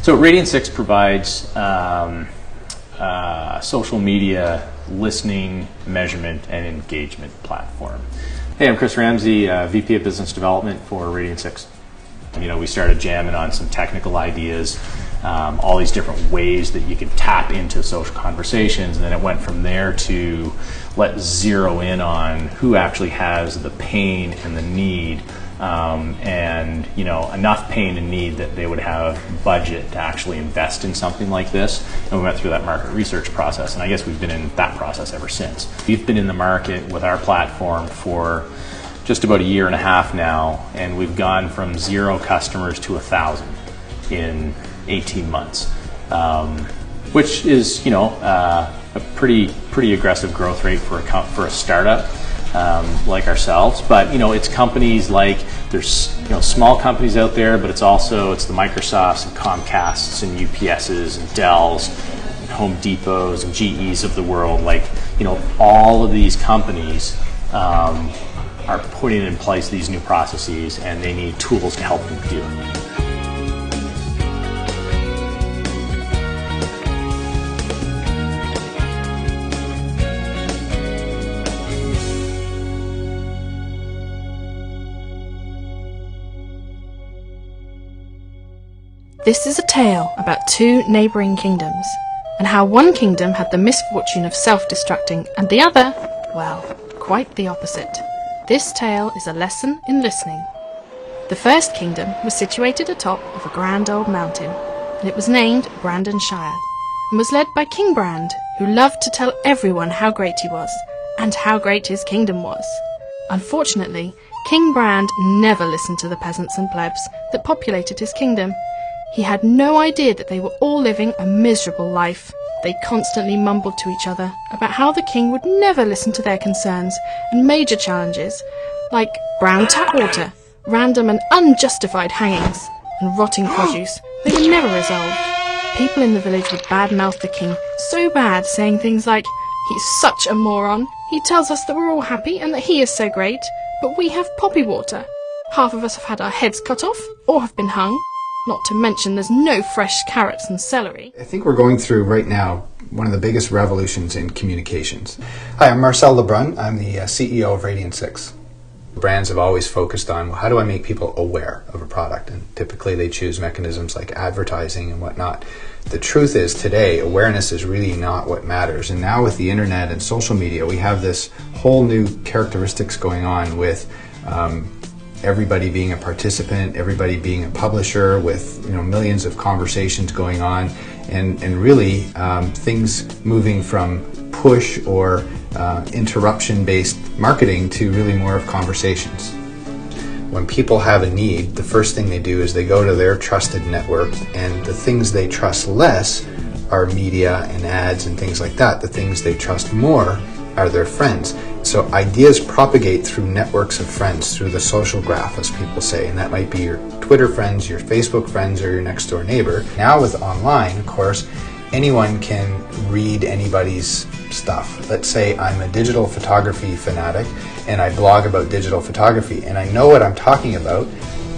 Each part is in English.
So Radian 6 provides social media listening, measurement, and engagement platform. Hey, I'm Chris Ramsey, VP of Business Development for Radian 6. We started jamming on some technical ideas, all these different ways that you can tap into social conversations, and then it went from there to let's zero in on who actually has the pain and the need, and enough pain and need that they would have budget to actually invest in something like this. And we went through that market research process, and I guess we've been in that process ever since. We've been in the market with our platform for just about a year and a half now, and we've gone from 0 customers to 1,000 in 18 months, which is a pretty aggressive growth rate for a startup like ourselves. But it's companies like, there's small companies out there, but it's the Microsofts and Comcasts and UPSs and Dells and Home Depots and GEs of the world. All of these companies are putting in place these new processes, and they need tools to help them do it. This is a tale about 2 neighbouring kingdoms, and how one kingdom had the misfortune of self-destructing, and the other, well, quite the opposite. This tale is a lesson in listening. The first kingdom was situated atop of a grand old mountain, and it was named Brandonshire, and was led by King Brand, who loved to tell everyone how great he was, and how great his kingdom was. Unfortunately, King Brand never listened to the peasants and plebs that populated his kingdom. He had no idea that they were all living a miserable life. They constantly mumbled to each other about how the king would never listen to their concerns, and major challenges like brown tap water, random and unjustified hangings, and rotting produce they would never resolve. People in the village would badmouth the king so bad, saying things like, "He's such a moron. He tells us that we're all happy and that he is so great, but we have poppy water. Half of us have had our heads cut off or have been hung. Not to mention there's no fresh carrots and celery." I think we're going through right now one of the biggest revolutions in communications. Hi, I'm Marcel Lebrun. I'm the CEO of Radian 6. Brands have always focused on, well, how do I make people aware of a product? And typically they choose mechanisms like advertising and whatnot. The truth is today, awareness is really not what matters. And now with the internet and social media, we have this whole new characteristics going on with everybody being a participant, everybody being a publisher, with millions of conversations going on, and really things moving from push or interruption-based marketing to really more of conversations. When people have a need, the first thing they do is they go to their trusted network, and the things they trust less are media and ads and things like that. The things they trust more are their friends. So ideas propagate through networks of friends, through the social graph, as people say, and that might be your Twitter friends, your Facebook friends, or your next door neighbor. Now with online, of course, anyone can read anybody's stuff. Let's say I'm a digital photography fanatic and I blog about digital photography, and I know what I'm talking about,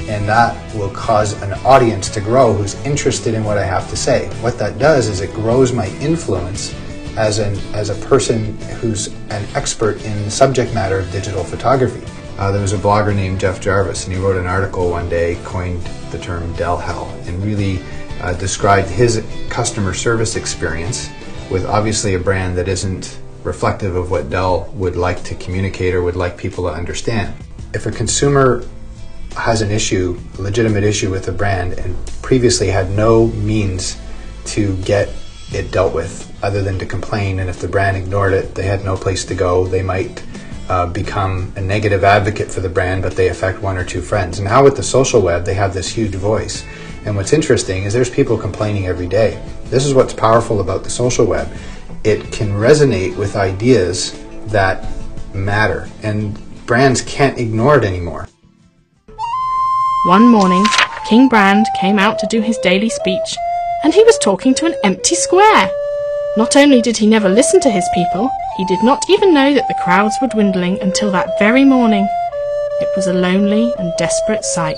and that will cause an audience to grow who's interested in what I have to say. What that does is it grows my influence as a person who's an expert in the subject matter of digital photography. There was a blogger named Jeff Jarvis, and he wrote an article one day, coined the term Dell Hell, and really described his customer service experience with obviously a brand that isn't reflective of what Dell would like to communicate or would like people to understand. If a consumer has an issue, a legitimate issue with a brand, and previously had no means to get it dealt with other than to complain, and if the brand ignored it, they had no place to go, they might become a negative advocate for the brand, but they affect 1 or 2 friends. Now with the social web, they have this huge voice. And what's interesting is there's people complaining every day. This is what's powerful about the social web. It can resonate with ideas that matter, and brands can't ignore it anymore. One morning, King Brand came out to do his daily speech, and he was talking to an empty square. Not only did he never listen to his people, he did not even know that the crowds were dwindling until that very morning. It was a lonely and desperate sight.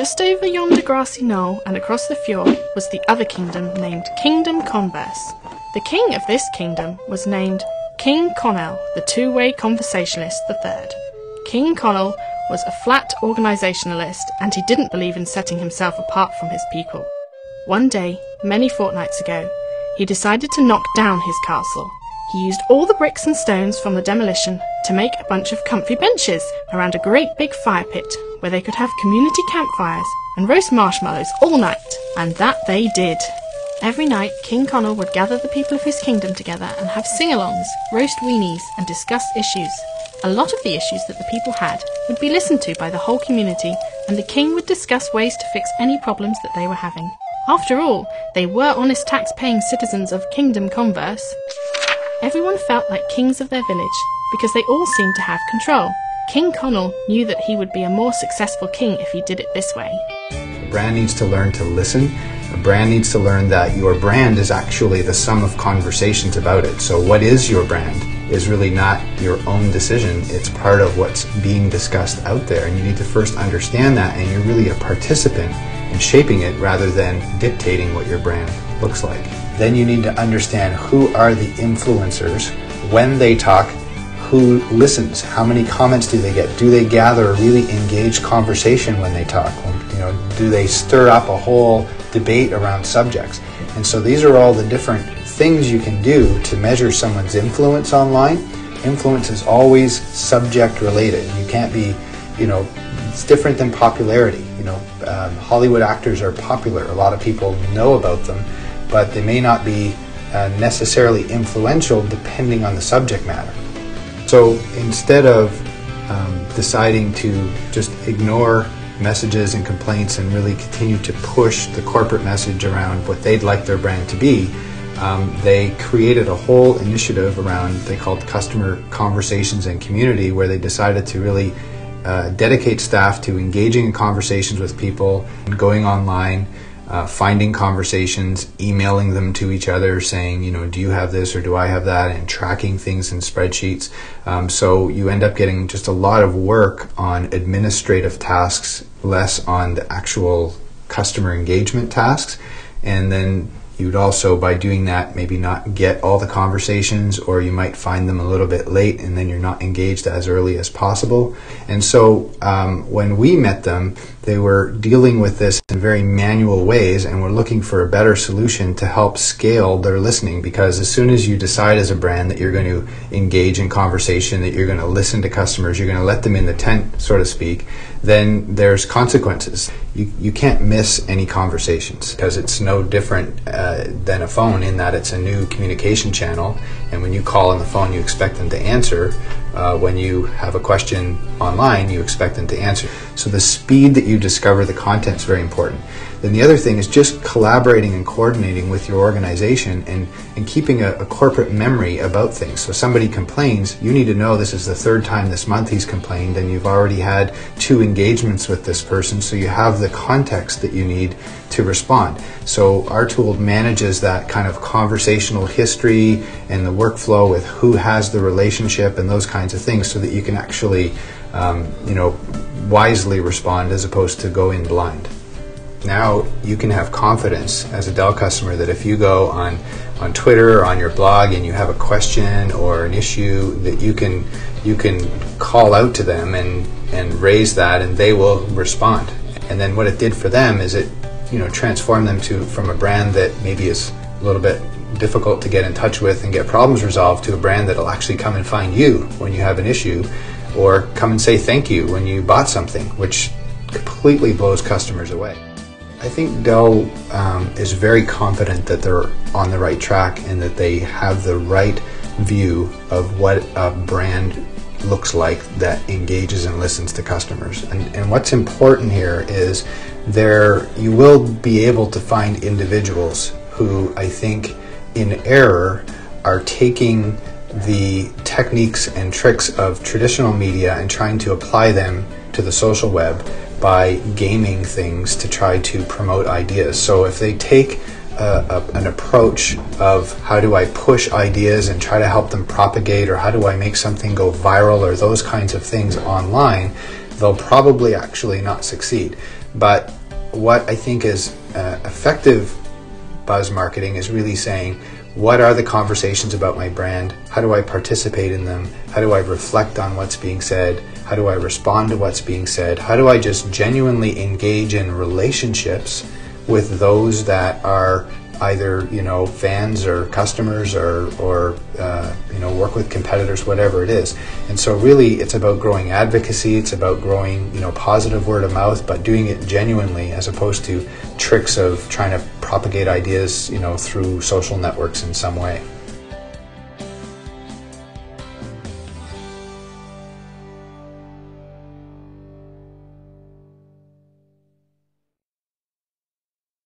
Just over yonder grassy knoll and across the fjord was the other kingdom named Kingdom Converse. The king of this kingdom was named King Connell, the two-way conversationalist III. King Connell was a flat organisationalist, and he didn't believe in setting himself apart from his people. One day, many fortnights ago, he decided to knock down his castle. He used all the bricks and stones from the demolition to make a bunch of comfy benches around a great big fire pit where they could have community campfires and roast marshmallows all night. And that they did. Every night, King Connell would gather the people of his kingdom together and have sing-alongs, roast weenies, and discuss issues. A lot of the issues that the people had would be listened to by the whole community, and the king would discuss ways to fix any problems that they were having. After all, they were honest tax-paying citizens of Kingdom Converse. Everyone felt like kings of their village, because they all seemed to have control. King Connell knew that he would be a more successful king if he did it this way. A brand needs to learn to listen. A brand needs to learn that your brand is actually the sum of conversations about it. So what is your brand is really not your own decision. It's part of what's being discussed out there. And you need to first understand that, and you're really a participant in shaping it rather than dictating what your brand looks like. Then you need to understand who are the influencers, when they talk, who listens, how many comments do they get, do they gather a really engaged conversation when they talk, do they stir up a whole debate around subjects. And so these are all the different things you can do to measure someone's influence online. Influence is always subject related. You can't be, it's different than popularity. Hollywood actors are popular. A lot of people know about them, but they may not be necessarily influential depending on the subject matter. So instead of deciding to just ignore messages and complaints and really continue to push the corporate message around what they'd like their brand to be, they created a whole initiative around, they called Customer Conversations and Community, where they decided to really dedicate staff to engaging in conversations with people, going online, finding conversations, emailing them to each other, saying, do you have this or do I have that, and tracking things in spreadsheets. So you end up getting just a lot of work on administrative tasks, less on the actual customer engagement tasks. And then you'd also, by doing that, maybe not get all the conversations, or you might find them a little bit late and then you're not engaged as early as possible. And so when we met them, they were dealing with this in very manual ways and were looking for a better solution to help scale their listening, because as soon as you decide as a brand that you're going to engage in conversation, that you're going to listen to customers, you're going to let them in the tent, so to speak, then there's consequences. You can't miss any conversations, because it's no different than a phone in that it's a new communication channel, and when you call on the phone you expect them to answer. When you have a question online, you expect them to answer. So the speed that you discover the content is very important. Then the other thing is just collaborating and coordinating with your organization and keeping a corporate memory about things. So somebody complains, you need to know this is the third time this month he's complained, and you've already had 2 engagements with this person, so you have the context that you need to respond. So our tool manages that kind of conversational history and the workflow with who has the relationship and those kinds of things, so that you can actually wisely respond as opposed to go in blind. Now you can have confidence as a Dell customer that if you go on Twitter or on your blog and you have a question or an issue, that you can call out to them and raise that, and they will respond. And then what it did for them is it transformed them from a brand that maybe is a little bit difficult to get in touch with and get problems resolved, to a brand that'll actually come and find you when you have an issue, or come and say thank you when you bought something, which completely blows customers away. I think Dell is very confident that they're on the right track and that they have the right view of what a brand looks like that engages and listens to customers. And what's important here is you will be able to find individuals who, I think, in error, are taking the techniques and tricks of traditional media and trying to apply them to the social web by gaming things to try to promote ideas. So if they take an approach of how do I push ideas and try to help them propagate, or how do I make something go viral, or those kinds of things online, they'll probably actually not succeed. But what I think is effective buzz marketing is really saying, what are the conversations about my brand? How do I participate in them? How do I reflect on what's being said? How do I respond to what's being said? How do I just genuinely engage in relationships with those that are either, fans or customers or work with competitors, whatever it is. And so really it's about growing advocacy, it's about growing, positive word of mouth, but doing it genuinely as opposed to tricks of trying to propagate ideas, through social networks in some way.